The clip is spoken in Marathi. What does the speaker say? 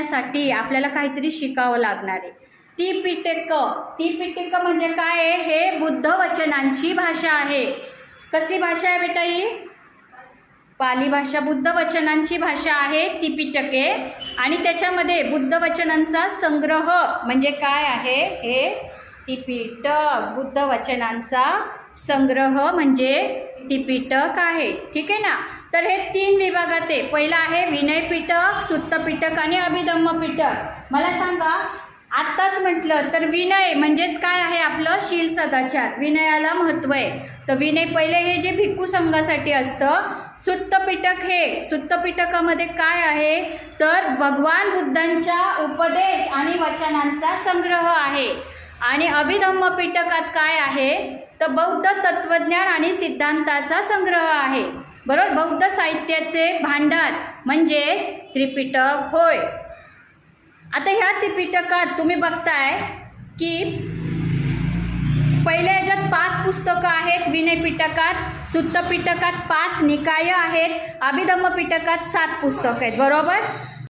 समजण्यासाठी आपल्याला काहीतरी शिकावं लागणार आहे। त्रिपिटक म्हणजे काय आहे? हे बुद्ध वचनांची भाषा आहे। कसली भाषा आहे बेटा ही? पाली भाषा, बुद्ध वचनांची भाषा आहे त्रिपिटके। आणि त्याच्यामध्ये बुद्ध वचनांचा संग्रह म्हणजे काय आहे? हे त्रिपिटक, बुद्ध वचनांचा संग्रह म्हणजे त्रिपिटक आहे। ठीक आहे ना। तर हे 3 विभागात आहे। पहिला आहे विनय पिटक, सुत्त पिटक आणि अभिधम्म पिटक। मला सांगा, आत्ताच म्हटलं तर विनय म्हणजेच काय आहे? आपलं शील सदाचार, विनयाला महत्त्व आहे। तर विनय पहिले हे जे भिक्खू संघासाठी असतं। सुत्त पिटक, हे सुत्त पिटकामध्ये काय आहे? तर भगवान बुद्धांच्या उपदेश आणि वचनांचा संग्रह आहे। आणि अभिधम्म पिटकात काय आहे? तर बौद्ध तत्वज्ञान आणि सिद्धांताचा संग्रह आहे। बरोबर, बौद्ध साहित्याचे भांडार म्हणजेच त्रिपिटक होय। आता ह्या त्रिपिटकात तुम्ही बघताय की पहिल्या ह्याच्यात 5 पुस्तकं आहेत विनय पिटकात, सुत्त पिटकात 5 निकाय आहेत, अभिधम्म पिटकात 7 पुस्तकं आहेत। बरोबर,